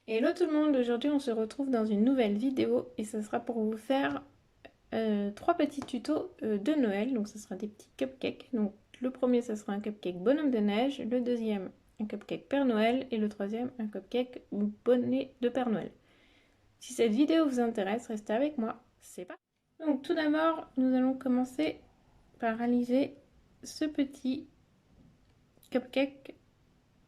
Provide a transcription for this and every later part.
Hello tout le monde, aujourd'hui on se retrouve dans une nouvelle vidéo et ce sera pour vous faire trois petits tutos de Noël. Donc ce sera des petits cupcakes. Donc le premier ce sera un cupcake bonhomme de neige, le deuxième un cupcake Père Noël et le troisième un cupcake bonnet de Père Noël. Si cette vidéo vous intéresse, restez avec moi, c'est parti. Donc tout d'abord nous allons commencer par réaliser ce petit cupcake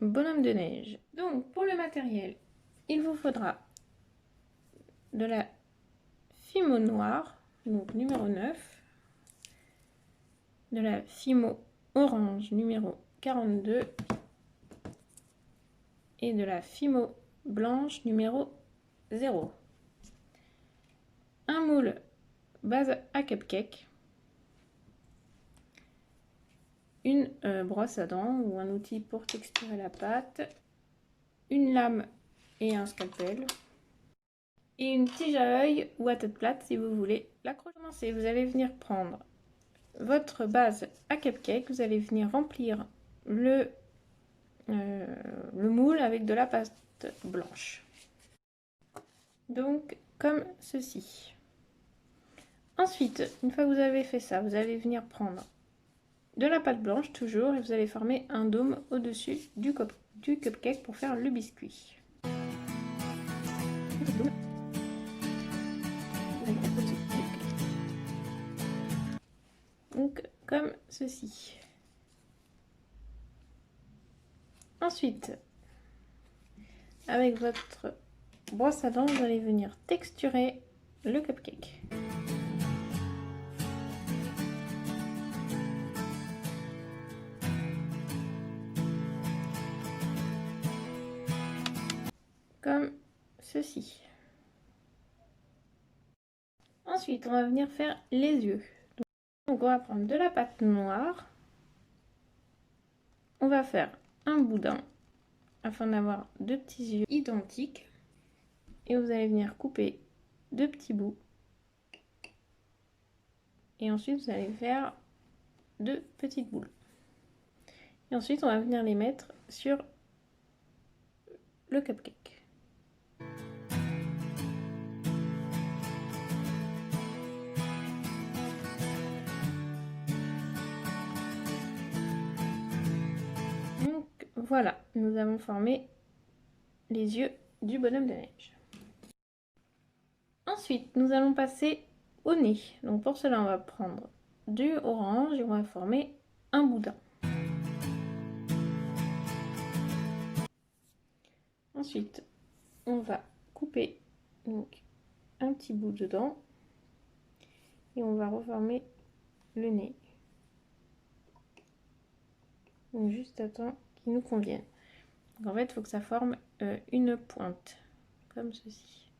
bonhomme de neige. Donc pour le matériel, il vous faudra de la Fimo noir, donc numéro 9, de la Fimo orange numéro 42 et de la Fimo blanche numéro 0. Un moule base à cupcake, une brosse à dents ou un outil pour texturer la pâte, une lame et un scalpel, et une tige à œil ou à tête plate si vous voulez l'accrocher. Vous allez venir prendre votre base à cupcake, vous allez venir remplir le moule avec de la pâte blanche. Donc comme ceci. Ensuite, une fois que vous avez fait ça, vous allez venir prendre de la pâte blanche toujours et vous allez former un dôme au-dessus du cupcake pour faire le biscuit. Donc comme ceci. Ensuite, avec votre brosse à dents, vous allez venir texturer le cupcake. Comme ceci. Ensuite, on va venir faire les yeux. Donc on va prendre de la pâte noire. On va faire un boudin afin d'avoir deux petits yeux identiques. Et vous allez venir couper deux petits bouts. Et ensuite, vous allez faire deux petites boules. Et ensuite, on va venir les mettre sur le cupcake. Donc voilà, nous avons formé les yeux du bonhomme de neige. Ensuite, nous allons passer au nez. Donc pour cela, on va prendre du orange et on va former un boudin. Ensuite, on va couper donc un petit bout dedans et on va reformer le nez. Donc juste à temps qu'il nous convienne. Donc en fait, il faut que ça forme une pointe, comme ceci.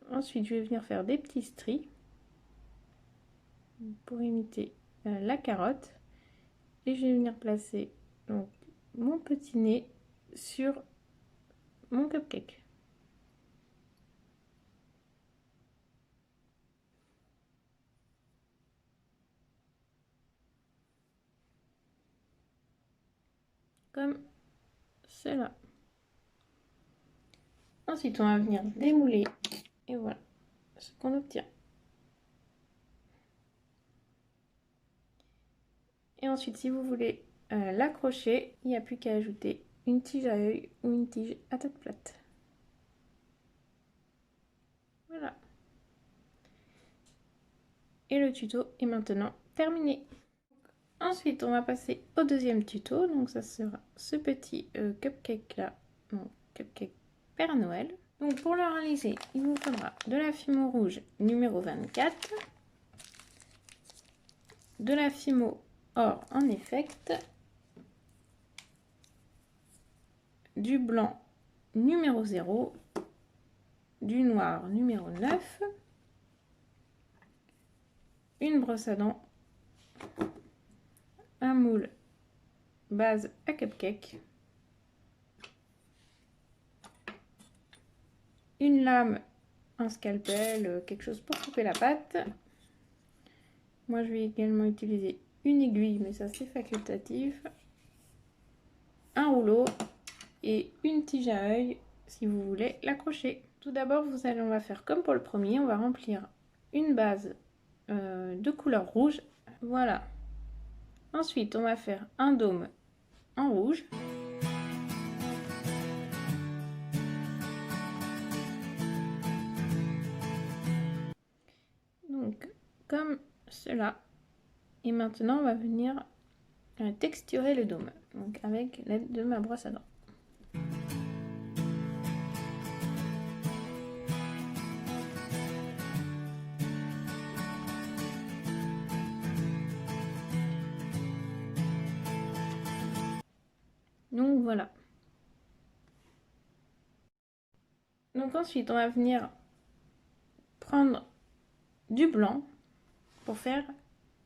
Ensuite, je vais venir faire des petits stries pour imiter la carotte. Et je vais venir placer donc mon petit nez sur mon cupcake. Comme cela. Ensuite, on va venir démouler et voilà ce qu'on obtient. Et ensuite, si vous voulez l'accrocher, il n'y a plus qu'à ajouter une tige à œil ou une tige à tête plate. Voilà. Et le tuto est maintenant terminé. Ensuite, on va passer au deuxième tuto. Donc, ça sera ce petit cupcake là, donc cupcake Père Noël. Donc, pour le réaliser, il vous faudra de la Fimo rouge numéro 24, de la Fimo or en effect, du blanc numéro 0, du noir numéro 9, une brosse à dents, un moule base à cupcake, une lame, un scalpel, quelque chose pour couper la pâte. Moi je vais également utiliser une aiguille, mais ça c'est facultatif. Un rouleau et une tige à œil si vous voulez l'accrocher. Tout d'abord, on va faire comme pour le premier, on va remplir une base de couleur rouge. Voilà. Ensuite, on va faire un dôme en rouge. Donc, comme cela. Et maintenant, on va venir texturer le dôme, donc avec l'aide de ma brosse à dents. Donc voilà. Donc ensuite, on va venir prendre du blanc pour faire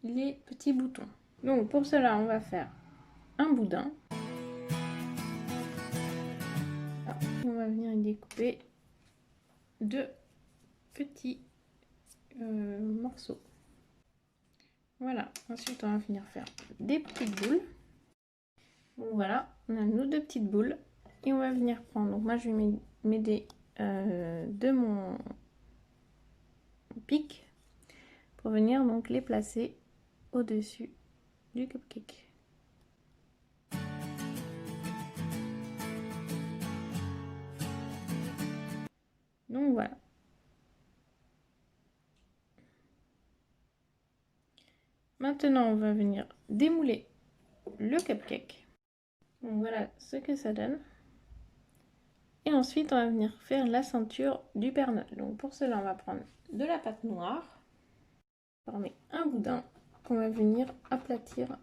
les petits boutons. Donc pour cela, on va faire un boudin. Et on va venir y découper deux petits morceaux. Voilà. Ensuite, on va venir faire des petites boules. Donc voilà, on a nos deux petites boules. Et on va venir prendre, donc moi je vais m'aider de mon pic pour venir donc les placer au-dessus du cupcake. Donc voilà. Maintenant, on va venir démouler le cupcake. Donc voilà ce que ça donne. Et ensuite, on va venir faire la ceinture du Père Noël. Donc pour cela, on va prendre de la pâte noire, former un boudin qu'on va venir aplatir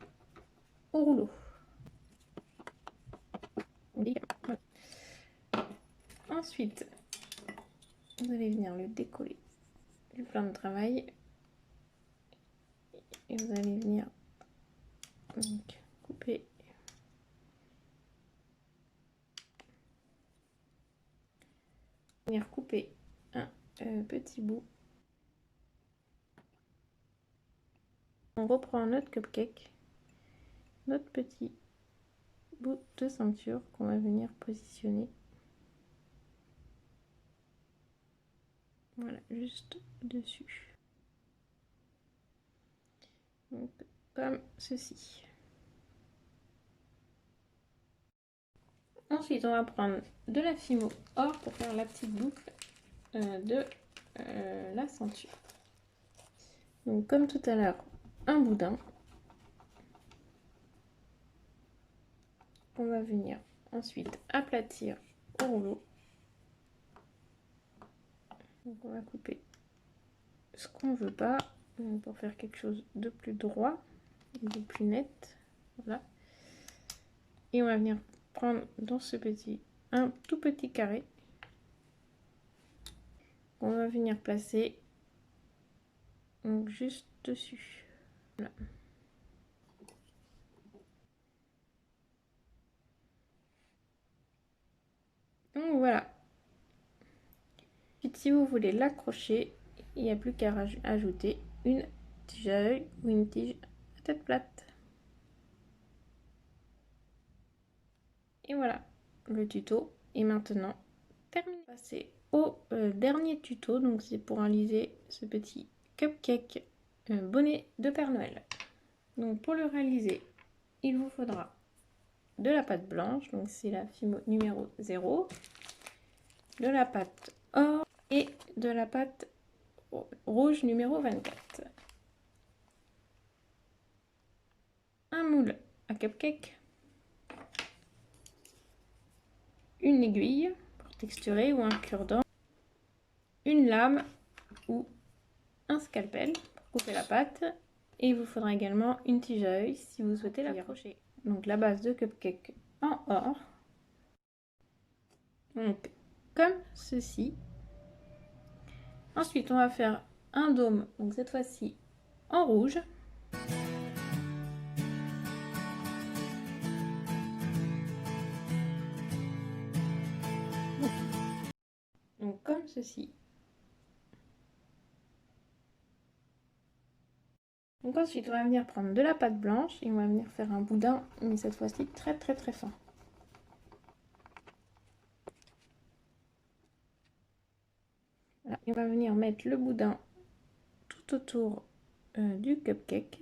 au rouleau. Voilà. Ensuite, vous allez venir le décoller du plan de travail et vous allez venir donc couper un petit bout. On reprend notre cupcake, notre petit bout de ceinture qu'on va venir positionner. Voilà, juste dessus. Donc, comme ceci. Ensuite, on va prendre de la fimo or pour faire la petite boucle de la ceinture. Donc, comme tout à l'heure, un boudin. On va venir ensuite aplatir au rouleau. Donc, on va couper ce qu'on veut pas pour faire quelque chose de plus droit, de plus net. Voilà. Et on va venir prendre dans ce petit, un tout petit carré. On va venir placer donc juste dessus. Voilà. Donc voilà. Puis si vous voulez l'accrocher, il n'y a plus qu'à ajouter une tige à œil ou une tige à tête plate. Et voilà, le tuto est maintenant terminé. On va passer au dernier tuto, donc c'est pour réaliser ce petit cupcake bonnet de Père Noël. Donc pour le réaliser, il vous faudra de la pâte blanche, donc c'est la Fimo numéro 0, de la pâte or et de la pâte rouge numéro 24. Un moule à cupcake, une aiguille pour texturer ou un cure-dent, une lame ou un scalpel pour couper la pâte, et il vous faudra également une tige à œil si vous souhaitez l'accrocher. Donc la base de cupcake en or, donc comme ceci. Ensuite on va faire un dôme, donc cette fois-ci en rouge. Donc comme ceci. Donc ensuite on va venir prendre de la pâte blanche et on va venir faire un boudin, mais cette fois-ci très fin. on va venir mettre le boudin tout autour du cupcake.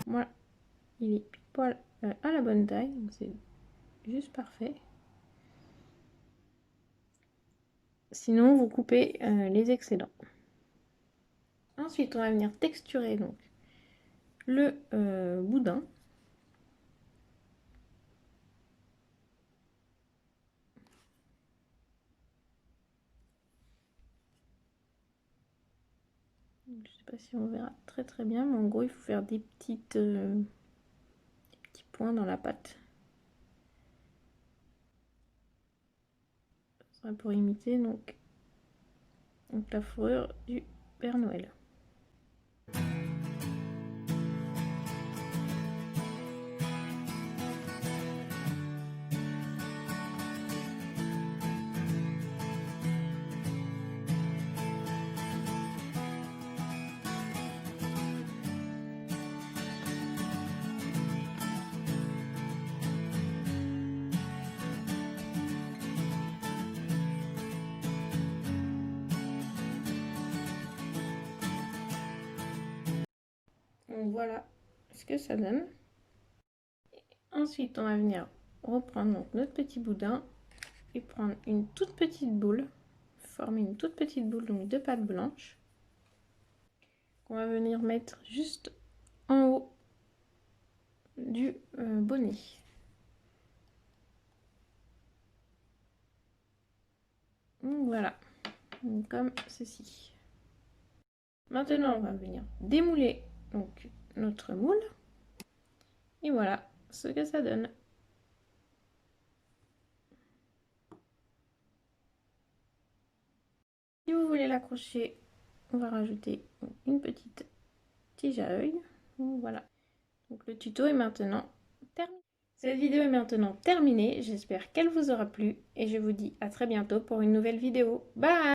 Voilà, il est pile poil à la bonne taille, donc c'est juste parfait. Sinon, vous coupez les excédents. Ensuite, on va venir texturer donc le boudin. Je ne sais pas si on verra très bien, mais en gros, il faut faire des petits points dans la pâte. Ça sera pour imiter donc la fourrure du Père Noël. Donc voilà ce que ça donne. Ensuite, on va venir reprendre donc notre petit boudin et prendre une toute petite boule, former une toute petite boule donc de pâte blanche qu'on va venir mettre juste en haut du bonnet. Donc voilà, donc comme ceci. Maintenant, on va venir démouler donc notre moule et voilà ce que ça donne. Si vous voulez l'accrocher, on va rajouter une petite tige à œil. Voilà. Donc le tuto est maintenant terminé. Cette vidéo est maintenant terminée. J'espère qu'elle vous aura plu et je vous dis à très bientôt pour une nouvelle vidéo. Bye!